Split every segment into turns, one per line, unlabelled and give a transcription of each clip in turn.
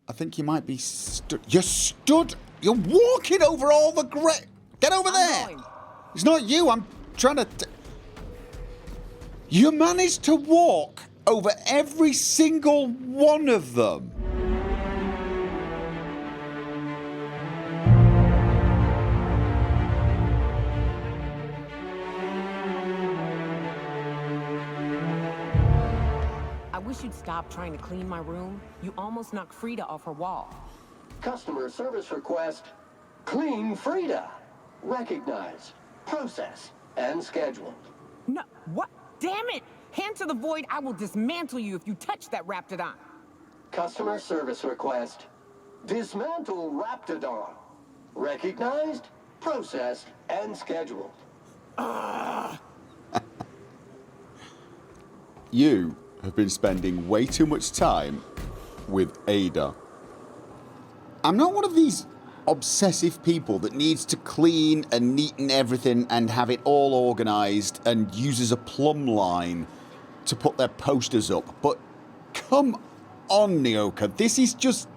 I think you might be stood. You're stood. You're walking over all the Get over there.
Going.
It's not you. I'm trying to... You managed to walk over every single one of them.
I wish you'd stop trying to clean my room. You almost knocked Frida off her wall.
Customer service request. Clean Frida. Recognize, process, and schedule.
No, what? Damn it! Hand to the void, I will dismantle you if you touch that Raptidon.
Customer service request. Dismantle Raptidon. Recognized, processed, and scheduled.
You have been spending way too much time with Ada. I'm not one of these obsessive people that needs to clean and neaten everything and have it all organised and uses a plumb line to put their posters up. But come on, Nyoka, this is just...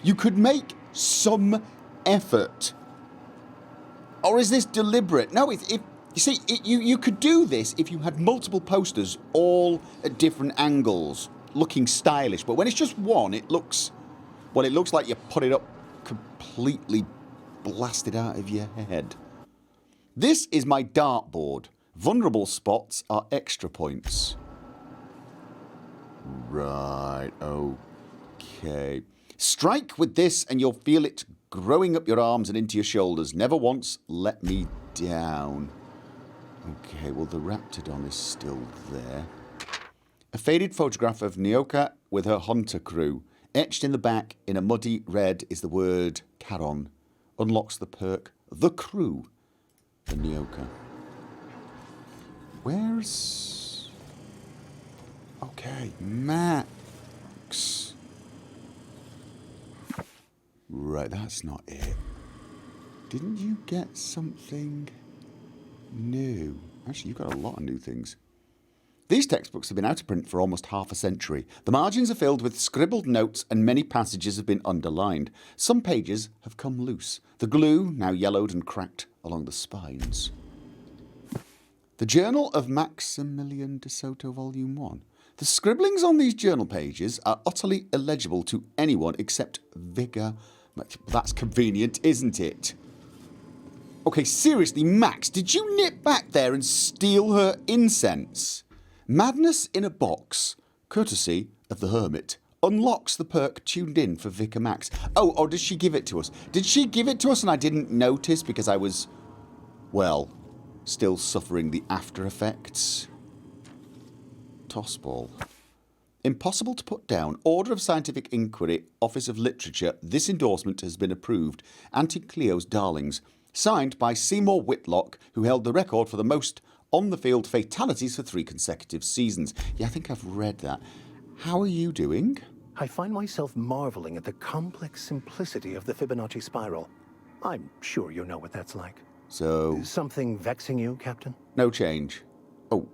You could make some effort. Or is this deliberate? No, you could do this if you had multiple posters all at different angles, looking stylish. But when it's just one, it looks... Well, it looks like you put it up completely blasted out of your head. This is my dartboard. Vulnerable spots are extra points. Right, okay. Strike with this and you'll feel it growing up your arms and into your shoulders. Never once let me down. Okay, well the Raptidon is still there. A faded photograph of Nyoka with her hunter crew. Etched in the back in a muddy red is the word Charon. Unlocks the perk The Crew for Nyoka. Where's... Okay, Max. Right, that's not it. Didn't you get something new? Actually, you've got a lot of new things. These textbooks have been out of print for almost half a century. The margins are filled with scribbled notes and many passages have been underlined. Some pages have come loose. The glue, now yellowed and cracked along the spines. The Journal of Maximilian de Soto, Volume 1. The scribblings on these journal pages are utterly illegible to anyone except Vicar. That's convenient, isn't it? Okay, seriously, Max, did you nip back there and steal her incense? Madness in a Box, courtesy of the Hermit, unlocks the perk tuned in for Vicar Max. Oh, or did she give it to us? Did she give it to us and I didn't notice because I was, well, still suffering the after effects? Tossball. Impossible to put down. Order of Scientific Inquiry, Office of Literature. This endorsement has been approved. Auntie Cleo's Darlings. Signed by Seymour Whitlock, who held the record for the most on-the-field fatalities for 3 consecutive seasons. Yeah, I think I've read that. How are you doing?
I find myself marveling at the complex simplicity of the Fibonacci spiral. I'm sure you know what that's like.
So...
Something vexing you, Captain?
No change. Oh.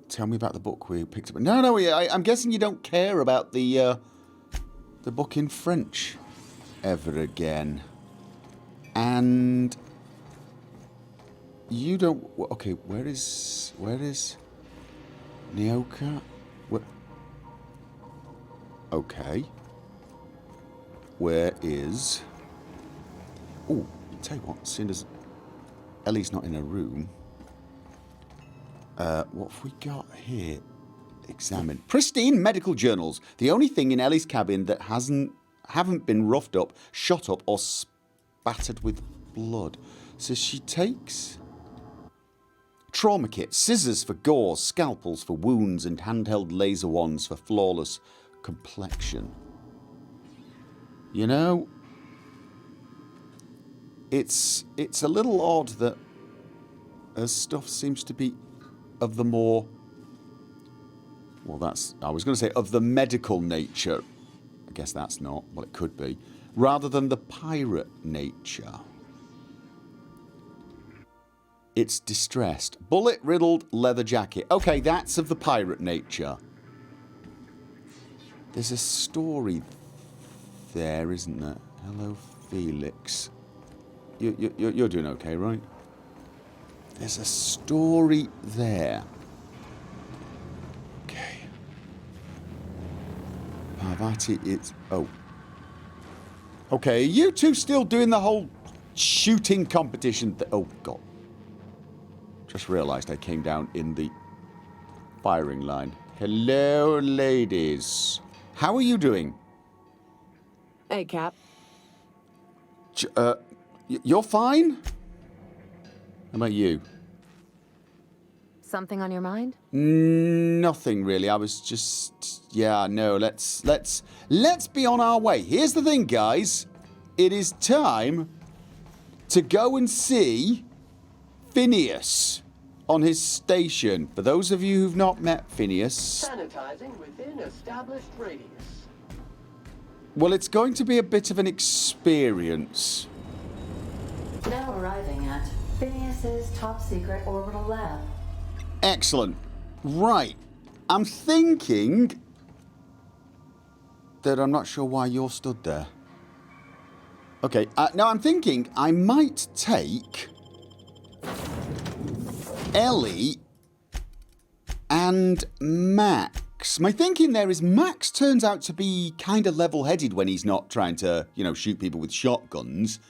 Tell me about the book we picked up. No, I'm guessing you don't care about the book in French ever again. And... You don't... Okay, where is Nyoka? Okay. Where is... Oh, tell you what, seeing as Ellie's not in her room, what have we got here? Examine. Pristine medical journals. The only thing in Ellie's cabin that haven't been roughed up, shot up, or spattered with blood. So she takes... Trauma kit, scissors for gauze, scalpels for wounds, and handheld laser wands for flawless complexion. You know, it's a little odd that her stuff seems to be of the more... Well, that's... I was going to say of the medical nature. I guess that's not. Well, it could be. Rather than the pirate nature. It's distressed. Bullet-riddled leather jacket. Okay, that's of the pirate nature. There's a story there, isn't there? Hello, Felix. You're doing okay, right? There's a story there. Okay. Parvati, it's... Oh. Okay, are you two still doing the whole shooting competition? Oh, God. Just realised I came down in the firing line. Hello, ladies. How are you doing?
Hey, Cap.
You're fine? How about you?
Something on your mind?
Nothing really. I was just... Yeah, no, let's be on our way. Here's the thing, guys. It is time to go and see Phineas on his station. For those of you who've not met Phineas...
Sanitizing within established radius.
Well, it's going to be a bit of an experience.
Now arriving at Phineas's top secret orbital lab.
Excellent. Right. I'm thinking that I'm not sure why you're stood there. Okay. Now I'm thinking I might take Ellie and Max. My thinking there is Max turns out to be kind of level-headed when he's not trying to, shoot people with shotguns.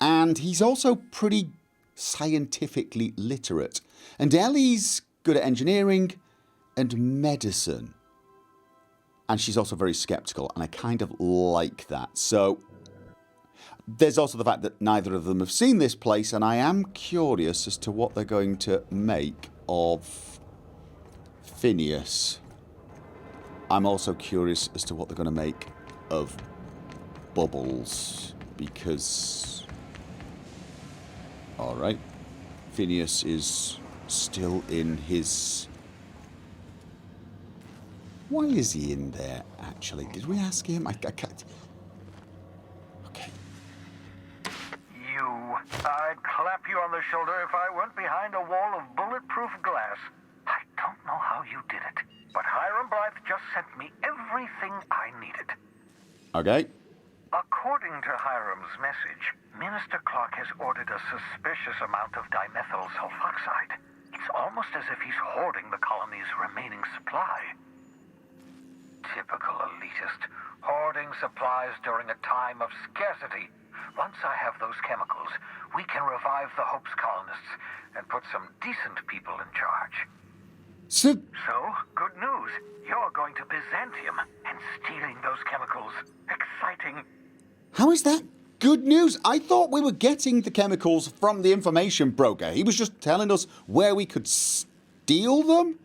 And he's also pretty scientifically literate. And Ellie's good at engineering and medicine. And she's also very skeptical, and I kind of like that. So there's also the fact that neither of them have seen this place, and I am curious as to what they're going to make of Phineas. I'm also curious as to what they're going to make of Bubbles, because... Alright. Phineas is still in his... Why is he in there, actually? Did we ask him? I can't... Okay.
I'd clap you on the shoulder if I weren't behind a wall of bulletproof glass. I don't know how you did it, but Hiram Blythe just sent me everything I needed.
Okay.
According to Hiram's message, Minister Clark has ordered a suspicious amount of dimethyl sulfoxide. It's almost as if he's hoarding the colony's remaining supply. Typical elitist, hoarding supplies during a time of scarcity. Once I have those chemicals, we can revive the Hope's colonists and put some decent people in charge.
So,
Good news. You're going to Byzantium and stealing those chemicals. Exciting.
how is that good news? I thought we were getting the chemicals from the information broker. He was just telling us where we could steal them?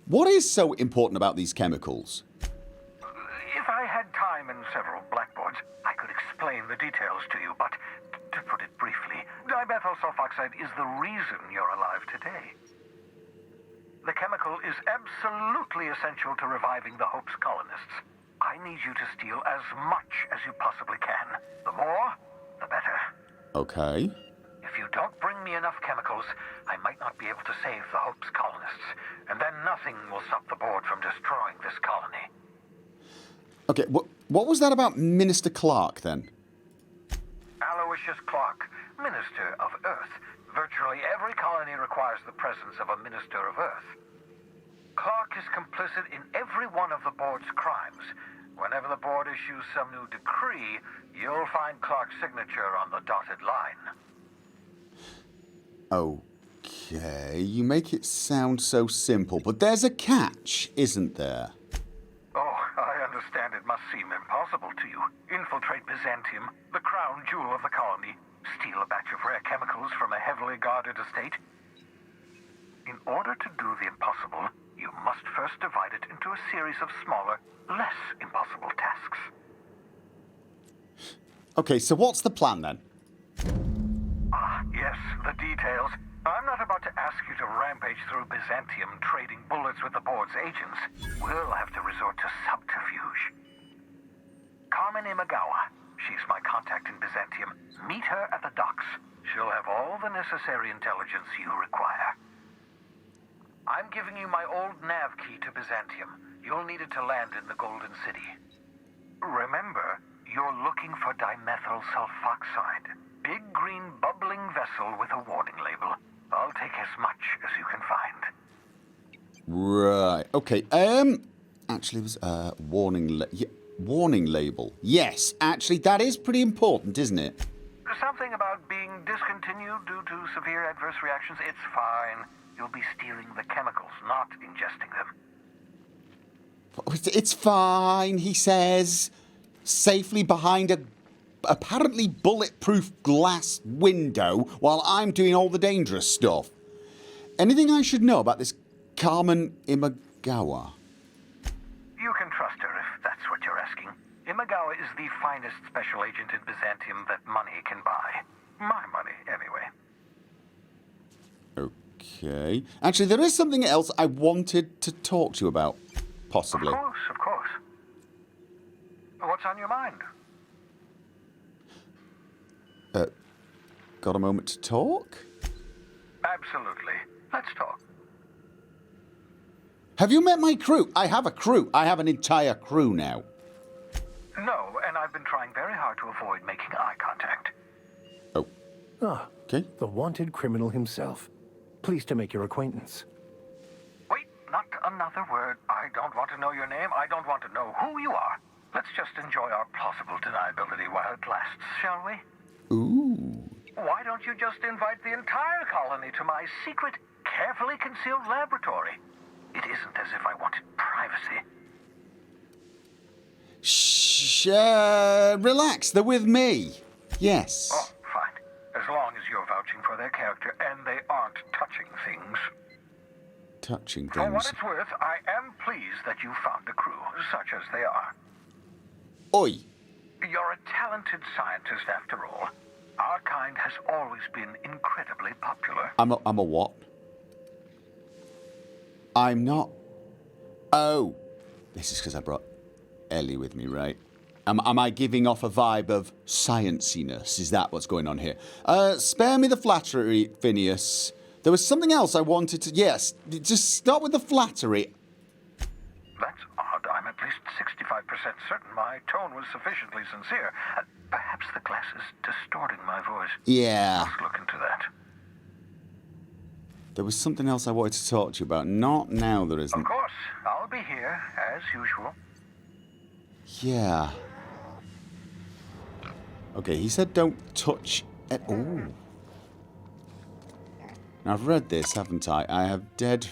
What is so important about these chemicals?
If I had time and several blackboards, I could explain the details to you, but to put it briefly, dimethyl sulfoxide is the reason you're alive today. The chemical is absolutely essential to reviving the Hope's colonists. I need you to steal as much as you possibly can. The more, the better.
Okay.
If you don't bring me enough chemicals, I might not be able to save the Hope's colonists, and then nothing will stop the board from destroying this colony.
Okay, what was that about Minister Clark, then?
Aloysius Clark, Minister of Earth. Virtually every colony requires the presence of a Minister of Earth. Clark is complicit in every one of the board's crimes. Whenever the board issues some new decree, you'll find Clark's signature on the dotted line.
Okay, you make it sound so simple, but there's a catch, isn't there?
Oh, I understand it must seem impossible to you. Infiltrate Byzantium, the crown jewel of the colony, steal a batch of rare chemicals from a heavily guarded estate. In order to do the impossible, you must first divide it into a series of smaller, less impossible tasks.
Okay, so what's the plan, then?
Yes, the details. I'm not about to ask you to rampage through Byzantium trading bullets with the board's agents. We'll have to resort to subterfuge. Carmen Imagawa. She's my contact in Byzantium. Meet her at the docks. She'll have all the necessary intelligence you require. I'm giving you my old nav key to Byzantium. You'll need it to land in the Golden City. Remember, you're looking for dimethyl sulfoxide. Big green bubbling vessel with a warning label. I'll take as much as you can find.
Right. Okay. Actually, it was warning label. Yes. Actually, that is pretty important, isn't it?
Something about being discontinued due to severe adverse reactions. It's fine. You'll be stealing the chemicals, not ingesting them.
It's fine, he says, safely behind a apparently bulletproof glass window while I'm doing all the dangerous stuff. Anything I should know about this Carmen Imagawa?
You can trust her if that's what you're asking. Imagawa is the finest special agent in Byzantium that money can buy. My money, anyway.
Okay. Actually, there is something else I wanted to talk to you about. Possibly.
Of course. What's on your mind?
Got a moment to talk?
Absolutely. Let's talk.
Have you met my crew? I have a crew. I have an entire crew now.
No, and I've been trying very hard to avoid making eye contact.
Oh.
Ah,
Okay.
the wanted criminal himself. Pleased to make your acquaintance.
Wait, not another word. I don't want to know your name. I don't want to know who you are. Let's just enjoy our plausible deniability while it lasts, shall we?
Ooh.
Why don't you just invite the entire colony to my secret, carefully concealed laboratory? It isn't as if I wanted privacy.
Relax, they're with me. Yes.
Oh, fine. As long as you're vouching for their character and they aren't touching things.
Touching
For what
things.
it's worth, I am pleased that you found a crew, such as they are.
Oi.
You're a talented scientist after all. Our kind has always been incredibly popular.
I'm a what? I'm not. Oh. This is because I brought Ellie with me, right? Am I giving off a vibe of scienciness? Is that what's going on here? Spare me the flattery, Phineas. There was something else I wanted to... Yes, just start with the flattery.
That's odd. I'm at least 65% certain my tone was sufficiently sincere. Perhaps the glass is distorting my voice.
Yeah.
Let's look into that.
There was something else I wanted to talk to you about. Not now, there isn't.
Of course. I'll be here, as usual.
Yeah. Okay, he said don't touch it. Oh. Now, I've read this, haven't I? I have dead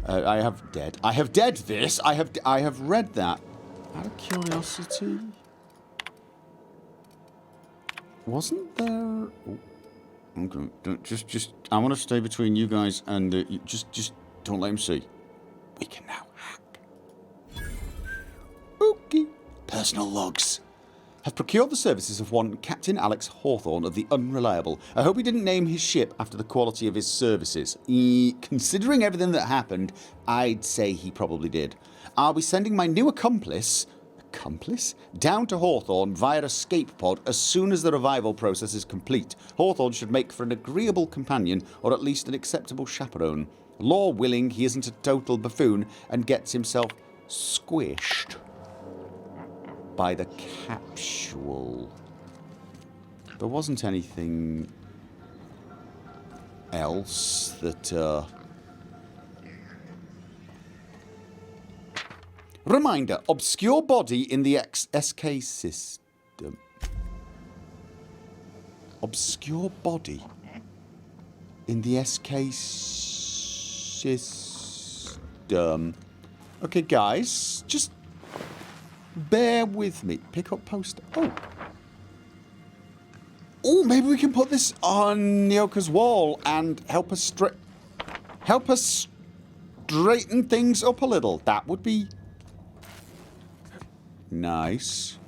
this. I have read that. Out of curiosity. Wasn't there... Oh. Okay, just... I want to stay between you guys and... just don't let him see. We can now hack. Okay. Personal logs. Have procured the services of one Captain Alex Hawthorne of the Unreliable. I hope he didn't name his ship after the quality of his services. Considering everything that happened, I'd say he probably did. I'll be sending my new accomplice... down to Hawthorne via escape pod as soon as the revival process is complete. Hawthorne should make for an agreeable companion, or at least an acceptable chaperone. Law willing, he isn't a total buffoon and gets himself squished by the capsule. There wasn't anything else that... Reminder, obscure body in the SK system. Obscure body in the SK system. Okay, guys, just bear with me. Pick up poster. Oh, maybe we can put this on Nyoka's wall and help us straighten things up a little. That would be... nice.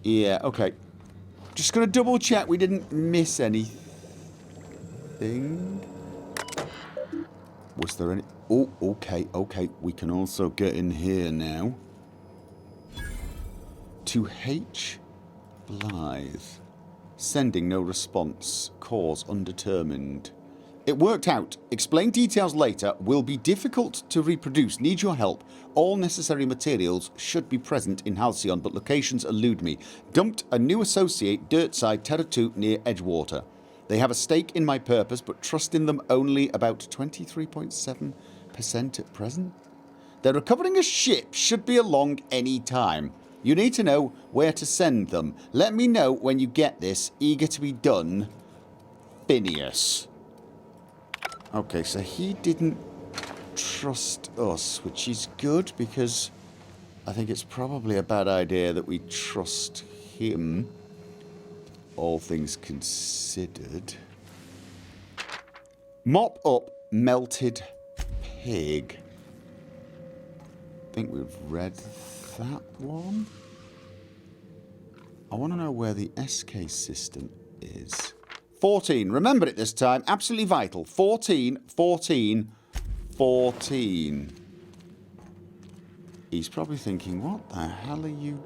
Yeah, okay. Just gonna double check we didn't miss anything. Was there any... Oh, okay. We can also get in here now. To H. Blythe. Sending no response. Cause undetermined. It worked out. Explain details later. Will be difficult to reproduce. Need your help. All necessary materials should be present in Halcyon, but locations elude me. Dumped a new associate, Dirtside, Terra 2, near Edgewater. They have a stake in my purpose, but trust in them only about 23.7% at present. They're recovering a ship. Should be along any time. You need to know where to send them. Let me know when you get this. Eager to be done. Phineas. Okay, so he didn't trust us, which is good because I think it's probably a bad idea that we trust him, all things considered. Mop up melted pig. I think we've read that one. I want to know where the SK system is. 14. Remembered it this time. Absolutely vital. 14, 14, 14. He's probably thinking, what the hell are you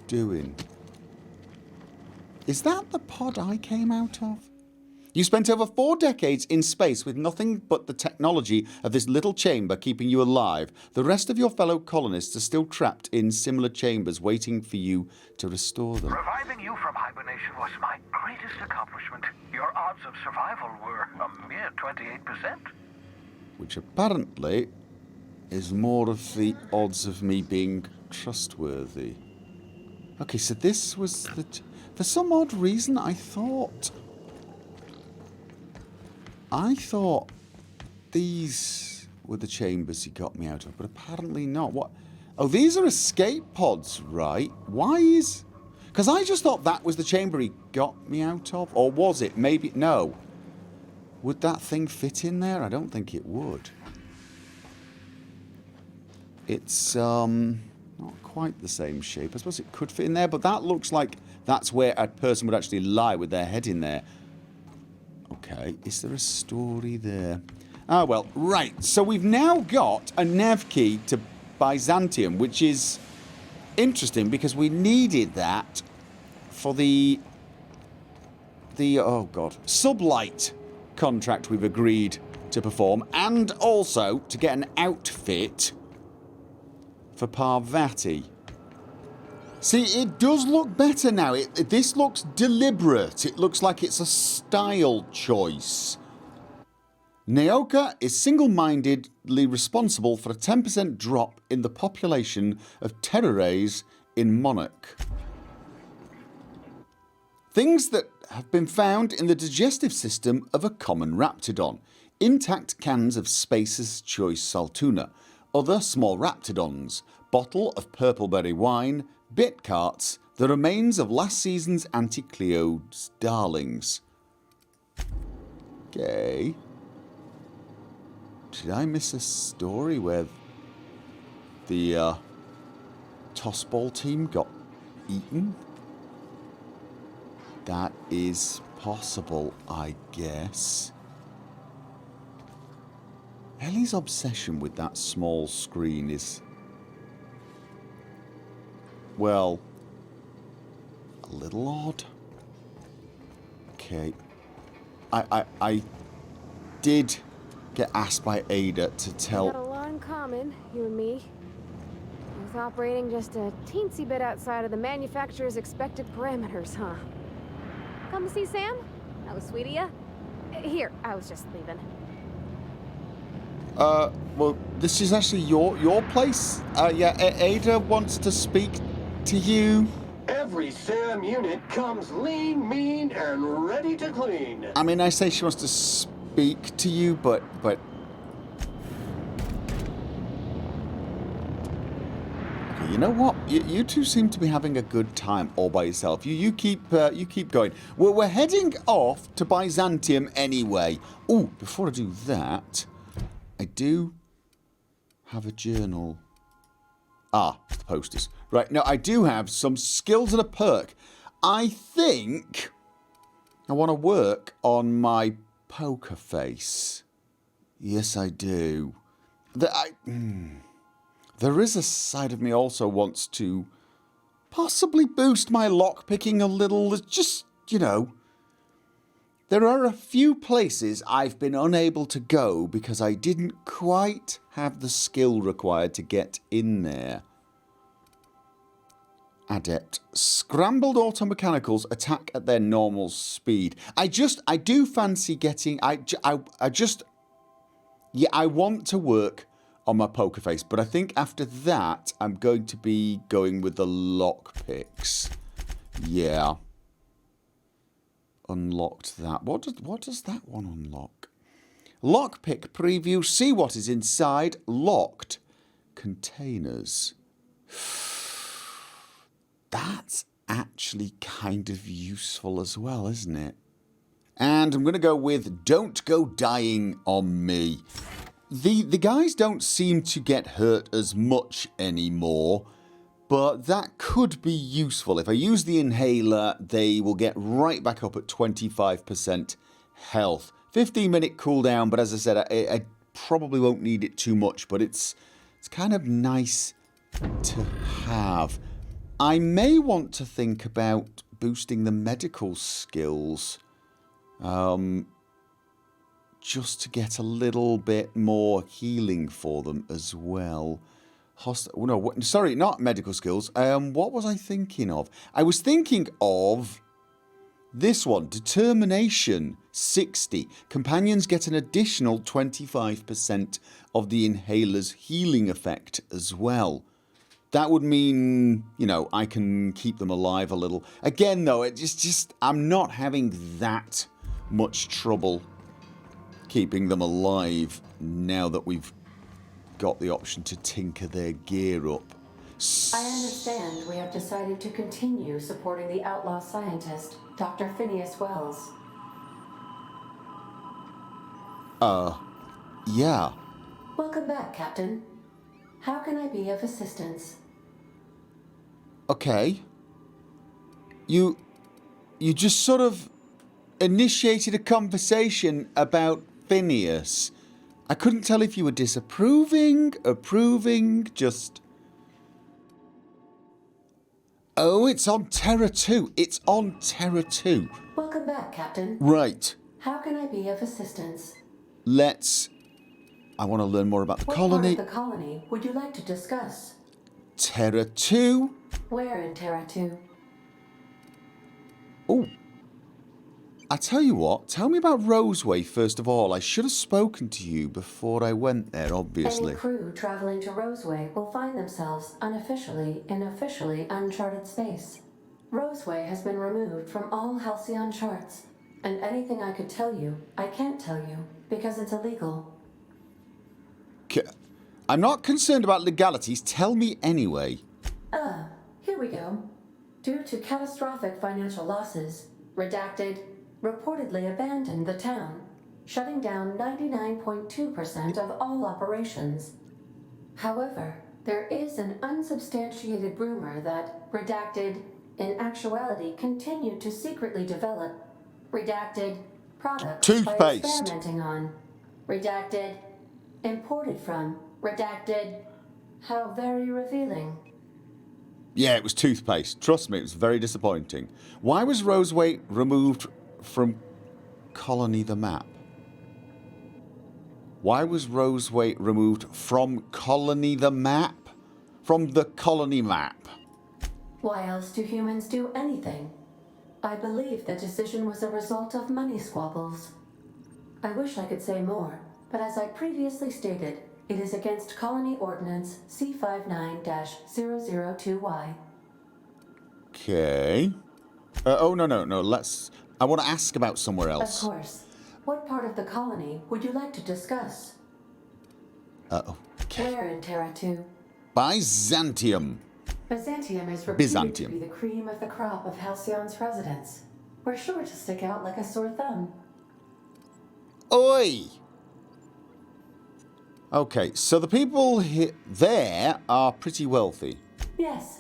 doing? Is that the pod I came out of? You spent over 4 decades in space with nothing but the technology of this little chamber keeping you alive. The rest of your fellow colonists are still trapped in similar chambers waiting for you to restore them.
Reviving you from hibernation was my greatest accomplishment. Your odds of survival were a mere 28%.
Which apparently is more of the odds of me being trustworthy. Okay, so this was the... For some odd reason, I thought these were the chambers he got me out of, but apparently not. What? Oh, these are escape pods, right? Why is... Because I just thought that was the chamber he got me out of. Or was it? Maybe... No. Would that thing fit in there? I don't think it would. It's, not quite the same shape. I suppose it could fit in there, but that looks like that's where a person would actually lie with their head in there. Okay, is there a story there? Ah, well, right. So we've now got a nav key to Byzantium, which is interesting because we needed that for the oh god, sublight contract we've agreed to perform, and also to get an outfit for Parvati. See, it does look better now. This looks deliberate. It looks like it's a style choice. Nyoka is single-mindedly responsible for a 10% drop in the population of terrores in Monarch. Things that have been found in the digestive system of a common raptidon. Intact cans of Spacer's Choice Saltuna. Other small raptidons. Bottle of purpleberry wine. Bit carts, the remains of last season's Anti-Cleo's darlings. Okay. Did I miss a story where the tossball team got eaten? That is possible, I guess. Ellie's obsession with that small screen is... well, a little odd. Okay. I did get asked by Ada to tell...
We got a lot in common, you and me. Both operating just a teensy bit outside of the manufacturer's expected parameters, huh? Come to see Sam? That was sweet of ya. Here, I was just leaving.
Well, this is actually your place. Yeah, Ada wants to speak to you.
Every SAM unit comes lean, mean, and ready to clean.
I mean, I say she wants to speak to you, but... Okay, you know what? You two seem to be having a good time all by yourself. You keep going. We're heading off to Byzantium anyway. Oh, before I do that, I do have a journal. Ah, the posters. Right, now I do have some skills and a perk. I think I want to work on my poker face. Yes, I do. There is a side of me also wants to possibly boost my lockpicking a little. Just, you know, There are a few places I've been unable to go because I didn't quite have the skill required to get in there. Adept. Scrambled automechanicals attack at their normal speed. I do fancy getting... I want to work on my poker face, but I think after that I'm going to be going with the lockpicks. Yeah. Unlocked that. What does that one unlock? Lockpick preview. See what is inside. Locked containers. That's actually kind of useful as well, isn't it? And I'm going to go with don't go dying on me. The guys don't seem to get hurt as much anymore, but that could be useful. If I use the inhaler, they will get right back up at 25% health. 15-minute cooldown, but as I said, I probably won't need it too much, but it's kind of nice to have. I may want to think about boosting the medical skills, just to get a little bit more healing for them as well. Sorry, not medical skills. What was I thinking of? I was thinking of this one, Determination 60. Companions get an additional 25% of the inhaler's healing effect as well. That would mean, you know, I can keep them alive a little. Again, though, I'm not having that much trouble keeping them alive now that we've got the option to tinker their gear up.
I understand we have decided to continue supporting the outlaw scientist, Dr. Phineas Wells.
Yeah.
Welcome back, Captain. How can I be of assistance?
Okay. You just sort of initiated a conversation about Phineas. I couldn't tell if you were disapproving, approving, just... Oh, it's on Terra 2. It's on Terra 2.
Welcome back, Captain.
Right.
How can I be of assistance?
I want to learn more about the
What
colony.
part of the colony would you like to discuss?
Terra 2.
Where in Terra 2?
Oh. I tell you what, tell me about Roseway first of all. I should have spoken to you before I went there, obviously.
Any crew traveling to Roseway will find themselves unofficially in officially uncharted space. Roseway has been removed from all Halcyon charts, and anything I could tell you, I can't tell you, because it's illegal.
I'm not concerned about legalities. Tell me anyway.
Here we go. Due to catastrophic financial losses, Redacted reportedly abandoned the town, shutting down 99.2% of all operations. However, there is an unsubstantiated rumor that Redacted, in actuality, continued to secretly develop Redacted products by
Toothpaste.
experimenting on Redacted, imported from Redacted. How very revealing.
Yeah, it was toothpaste. Trust me, it was very disappointing. Why was Roseway removed from Colony the Map? Why was Roseway removed from Colony the Map? From the Colony Map.
Why else do humans do anything? I believe the decision was a result of money squabbles. I wish I could say more, but as I previously stated, it is against Colony Ordinance C59-002Y.
Okay. No. I want to ask about somewhere else.
Of course. What part of the colony would you like to discuss?
Okay.
Where in Terra 2?
Byzantium.
Byzantium is reputed to be the cream of the crop of Halcyon's residents. We're sure to stick out like a sore thumb.
Oi! Okay, so the people there are pretty wealthy.
Yes.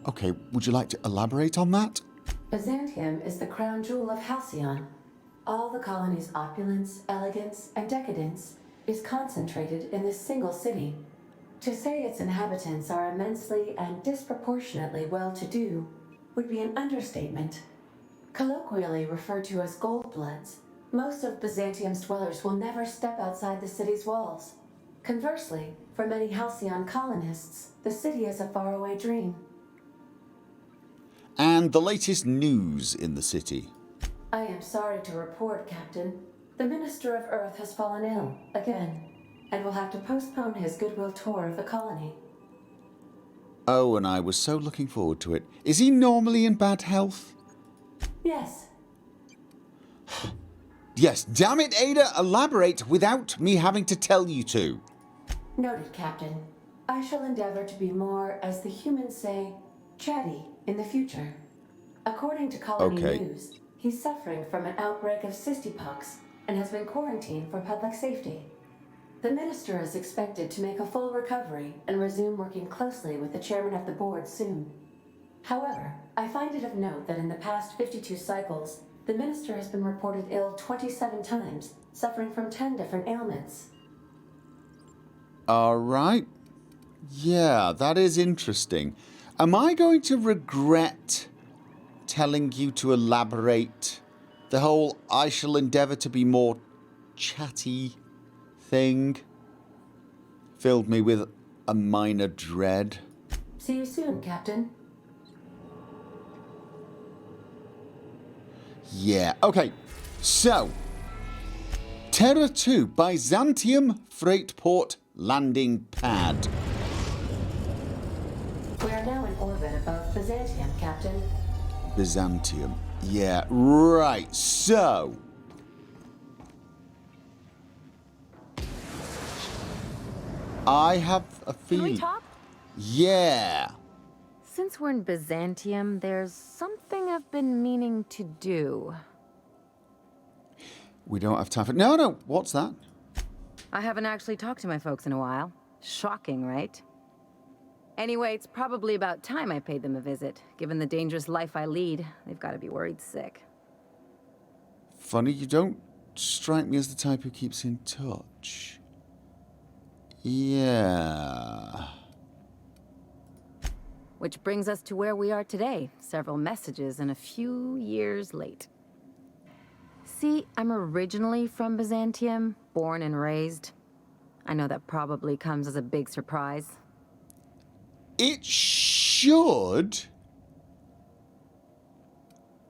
Okay, would you like to elaborate on that?
Byzantium is the crown jewel of Halcyon. All the colony's opulence, elegance, and decadence is concentrated in this single city. To say its inhabitants are immensely and disproportionately well-to-do would be an understatement. Colloquially referred to as gold-bloods, most of Byzantium's dwellers will never step outside the city's walls. Conversely, for many Halcyon colonists, the city is a faraway dream.
And the latest news in the city.
I am sorry to report, Captain. The Minister of Earth has fallen ill, again, and will have to postpone his goodwill tour of the colony.
Oh, and I was so looking forward to it. Is he normally in bad health?
Yes.
Yes, damn it, Ada, elaborate without me having to tell you to.
Noted, Captain. I shall endeavor to be more, as the humans say, chatty in the future. According to Colony News, he's suffering from an outbreak of cystipox and has been quarantined for public safety. The minister is expected to make a full recovery and resume working closely with the chairman of the board soon. However, I find it of note that in the past 52 cycles, the minister has been reported ill 27 times, suffering from 10 different ailments.
All right. Yeah, that is interesting. Am I going to regret telling you to elaborate the whole I shall endeavour to be more chatty thing? Filled me with a minor dread.
See you soon, Captain.
Yeah, okay. So, Terra 2, Byzantium Freight Port Landing Pad.
We are now in orbit above Byzantium, Captain.
Byzantium. Yeah, right. So, I have a
Can
feeling.
we talk?
Yeah.
Since we're in Byzantium, there's something I've been meaning to do.
We don't have time for. No. What's that?
I haven't actually talked to my folks in a while. Shocking, right? Anyway, it's probably about time I paid them a visit. Given the dangerous life I lead, they've got to be worried sick.
Funny, you don't strike me as the type who keeps in touch. Yeah.
Which brings us to where we are today. Several messages and a few years late. See, I'm originally from Byzantium, born and raised. I know that probably comes as a big surprise.
It should.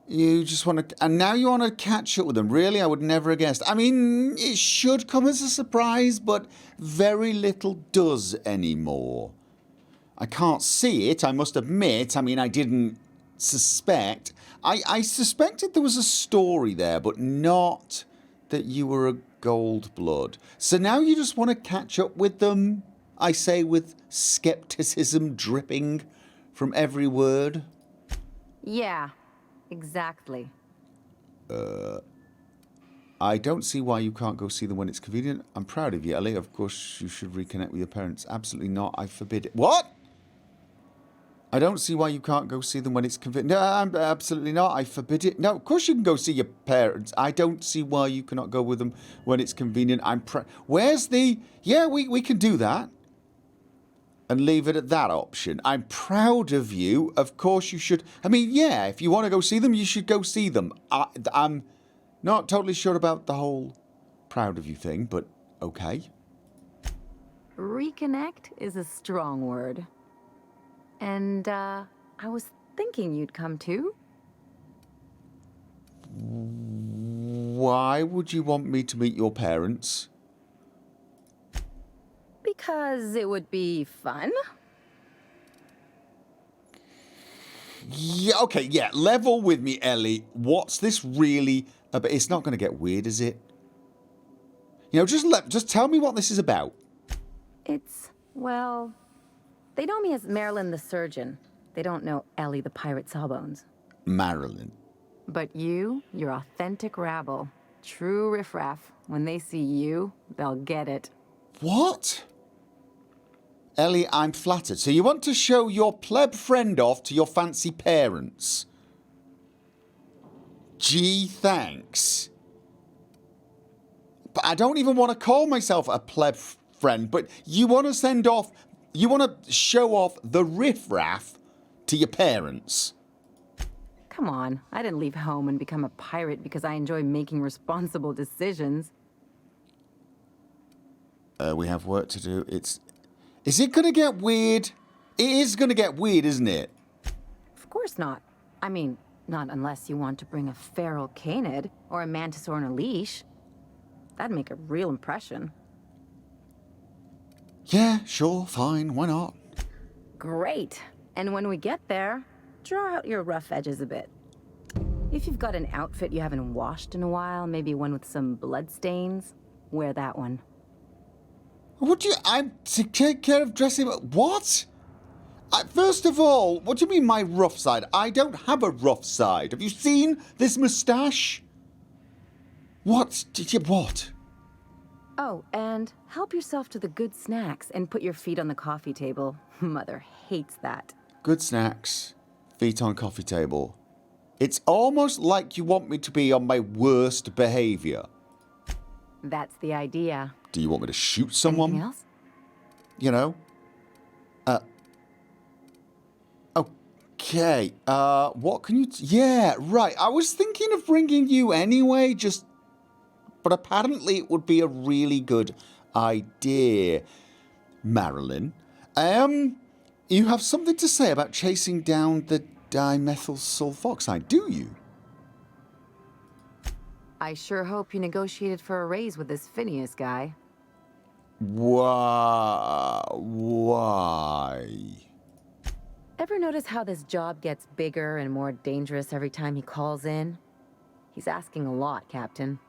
You just want to... And now you want to catch up with them. Really? I would never have guessed. I mean, it should come as a surprise, but very little does anymore. I can't see it, I must admit. I mean, I didn't suspect. I suspected there was a story there, but not that you were a gold blood. So now you just want to catch up with them, I say with skepticism dripping from every word.
Yeah, exactly.
I don't see why you can't go see them when it's convenient. I'm proud of you, Ellie. Of course, you should reconnect with your parents. Absolutely not. I forbid it. What? I don't see why you can't go see them when it's convenient. No, absolutely not. I forbid it. No, of course you can go see your parents. I don't see why you cannot go with them when it's convenient. Where's the... Yeah, we can do that. And leave it at that option. I'm proud of you. Of course you should. I mean, yeah, if you want to go see them, you should go see them. I'm not totally sure about the whole proud of you thing, but okay.
Reconnect is a strong word. And, I was thinking you'd come too.
Why would you want me to meet your parents?
Because it would be fun.
Yeah, okay, yeah, level with me, Ellie. What's this really about? It's not going to get weird, is it? You know, just tell me what this is about.
It's, well, they know me as Marilyn the surgeon. They don't know Ellie the pirate sawbones.
Marilyn.
But you're authentic rabble. True riffraff. When they see you, they'll get it.
What? Ellie, I'm flattered. So you want to show your pleb friend off to your fancy parents? Gee, thanks. But I don't even want to call myself a pleb friend, but you want to send off... You want to show off the riffraff to your parents?
Come on, I didn't leave home and become a pirate because I enjoy making responsible decisions.
We have work to do. Is it going to get weird? It is going to get weird, isn't it?
Of course not. I mean, not unless you want to bring a feral canid or a mantis on a leash. That'd make a real impression.
Yeah, sure, fine, why not?
Great. And when we get there, draw out your rough edges a bit. If you've got an outfit you haven't washed in a while, maybe one with some blood stains, wear that one.
I'm to take care of dressing... What? First of all, what do you mean my rough side? I don't have a rough side. Have you seen this moustache? What? What?
Oh, and help yourself to the good snacks and put your feet on the coffee table. Mother hates that.
Good snacks, feet on coffee table. It's almost like you want me to be on my worst behaviour.
That's the idea.
Do you want me to shoot someone?
Anything else?
You know? Okay. What can you... Yeah, right. I was thinking of bringing you anyway, but apparently it would be a really good idea. Marilyn, you have something to say about chasing down the dimethyl sulfoxide, do you?
I sure hope you negotiated for a raise with this Phineas guy.
Why?
Ever notice how this job gets bigger and more dangerous every time he calls in? He's asking a lot, Captain.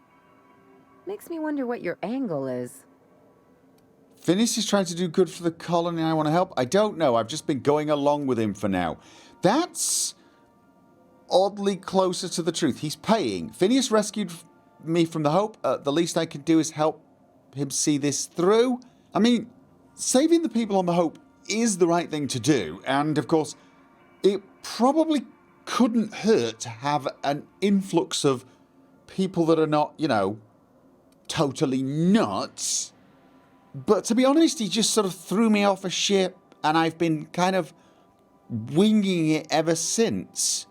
Makes me wonder what your angle is.
Phineas is trying to do good for the colony and I want to help? I don't know. I've just been going along with him for now. That's oddly closer to the truth. He's paying. Phineas rescued me from the Hope. The least I can do is help him see this through. I mean, saving the people on the Hope is the right thing to do. And, of course, it probably couldn't hurt to have an influx of people that are not, you know, totally nuts. But to be honest, he just sort of threw me off a ship and I've been kind of winging it ever since.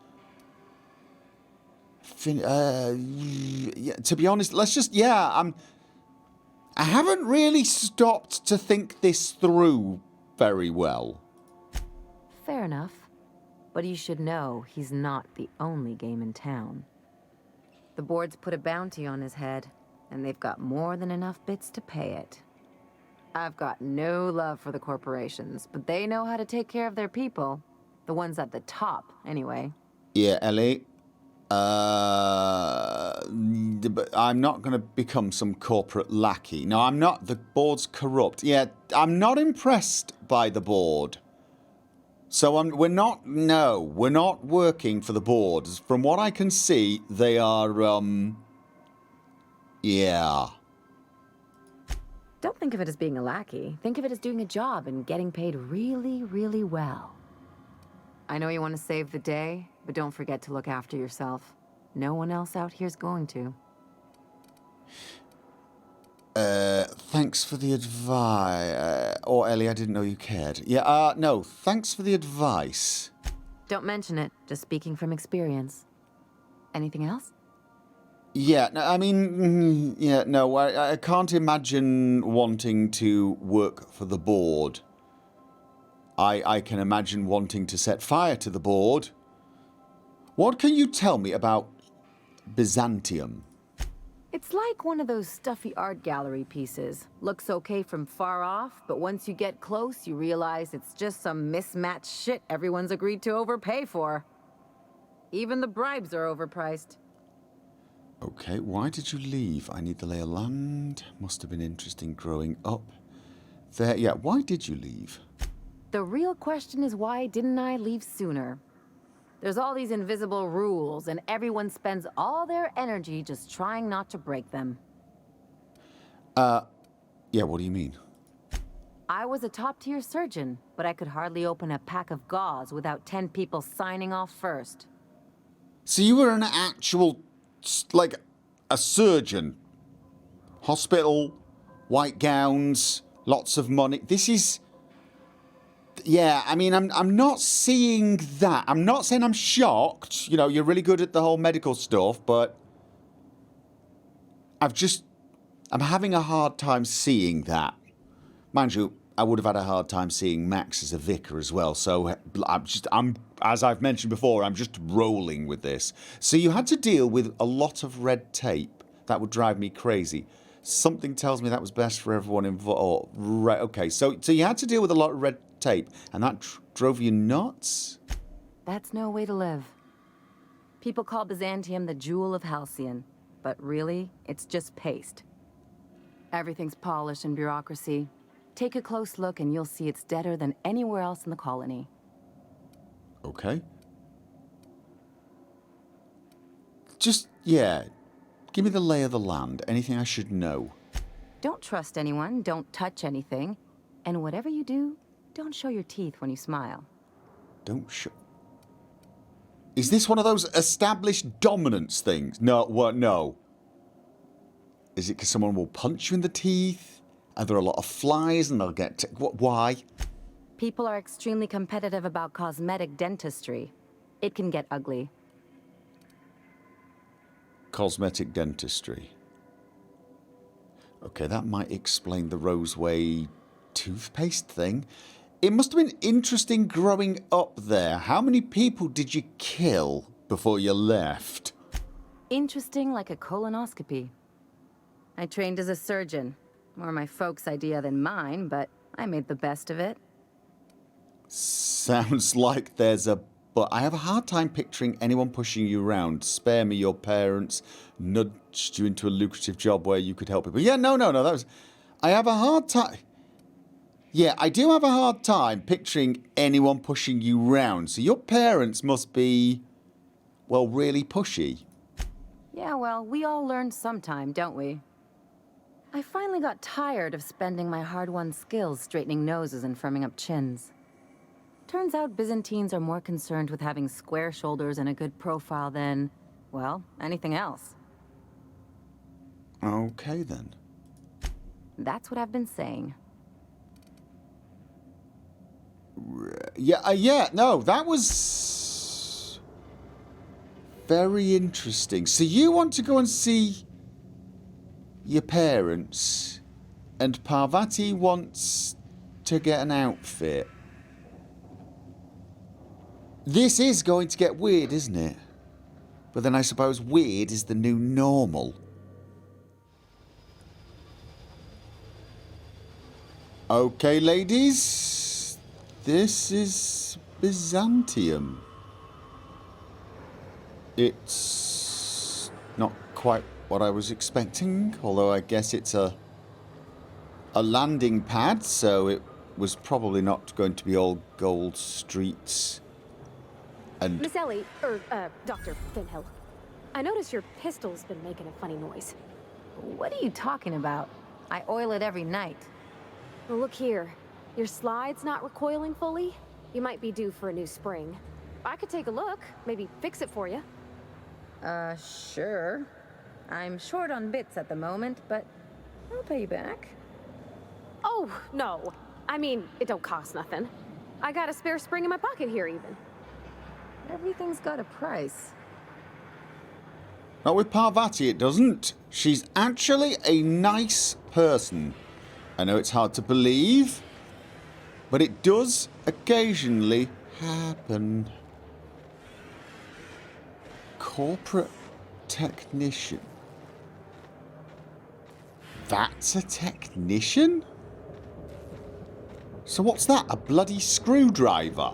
Yeah, to be honest, I haven't really stopped to think this through very well.
Fair enough. But you should know he's not the only game in town. The board's put a bounty on his head, and they've got more than enough bits to pay it. I've got no love for the corporations, but they know how to take care of their people. The ones at the top, anyway.
Yeah, Ellie. I'm not going to become some corporate lackey. No, I'm not. The board's corrupt. Yeah, I'm not impressed by the board. So we're not working for the board. From what I can see, they are, yeah.
Don't think of it as being a lackey. Think of it as doing a job and getting paid really, really well. I know you want to save the day, but don't forget to look after yourself. No one else out here's going to.
Thanks for the advice. Or Ellie, I didn't know you cared. Yeah, no, thanks for the advice.
Don't mention it, just speaking from experience. Anything else?
Yeah, no, I mean, yeah, no, I can't imagine wanting to work for the board. I can imagine wanting to set fire to the board. What can you tell me about Byzantium?
It's like one of those stuffy art gallery pieces. Looks okay from far off, but once you get close, you realize it's just some mismatched shit everyone's agreed to overpay for. Even the bribes are overpriced.
Okay, why did you leave? I need the lay of land. Must have been interesting growing up there. Yeah, why did you leave?
The real question is, why didn't I leave sooner? There's all these invisible rules, and everyone spends all their energy just trying not to break them.
Yeah, what do you mean?
I was a top-tier surgeon, but I could hardly open a pack of gauze without 10 people signing off first.
So you were an actual, like, a surgeon. Hospital, white gowns, lots of money. This is... Yeah, I mean, I'm not seeing that. I'm not saying I'm shocked. You know, you're really good at the whole medical stuff, but I'm having a hard time seeing that. Mind you, I would have had a hard time seeing Max as a vicar as well. So I'm as I've mentioned before, I'm just rolling with this. So you had to deal with a lot of red tape. That would drive me crazy. Something tells me that was best for everyone involved. Right, okay, so you had to deal with a lot of red tape, and that drove you nuts?
That's no way to live. People call Byzantium the jewel of Halcyon, but really, it's just paste. Everything's polished and bureaucracy. Take a close look and you'll see it's deader than anywhere else in the colony.
Okay. Just, yeah. Give me the lay of the land. Anything I should know.
Don't trust anyone, don't touch anything. And whatever you do, don't show your teeth when you smile.
Don't show... Is this one of those established dominance things? No, what? No. Is it because someone will punch you in the teeth? Are there a lot of flies and they'll get... Why?
People are extremely competitive about cosmetic dentistry. It can get ugly.
Cosmetic dentistry. Okay, that might explain the Roseway toothpaste thing. It must have been interesting growing up there. How many people did you kill before you left?
Interesting like a colonoscopy. I trained as a surgeon. More my folks' idea than mine, but I made the best of it.
Sounds like there's a... But I have a hard time picturing anyone pushing you around. Spare me, your parents nudged you into a lucrative job where you could help people. Yeah, no, that was... I have a hard time... Yeah, I do have a hard time picturing anyone pushing you round. So your parents must be, well, really pushy.
Yeah, well, we all learn sometime, don't we? I finally got tired of spending my hard-won skills straightening noses and firming up chins. Turns out Byzantines are more concerned with having square shoulders and a good profile than, well, anything else.
Okay, then.
That's what I've been saying.
Yeah, no, that was very interesting. So you want to go and see your parents, and Parvati wants to get an outfit. This is going to get weird, isn't it? But then I suppose weird is the new normal. Okay, ladies. This is Byzantium. It's not quite what I was expecting, although I guess it's a landing pad, so it was probably not going to be all gold streets. And
Miss Ellie, Dr. Finhill, I notice your pistol's been making a funny noise.
What are you talking about? I oil it every night.
Well, look here. Your slide's not recoiling fully. You might be due for a new spring. I could take a look, maybe fix it for you.
Sure. I'm short on bits at the moment, but I'll pay you back.
Oh, no. I mean, it don't cost nothing. I got a spare spring in my pocket here, even.
Everything's got a price.
not with Parvati, it doesn't. She's actually a nice person. I know it's hard to believe, but it does occasionally happen. Corporate technician. That's a technician? So what's that? A bloody screwdriver?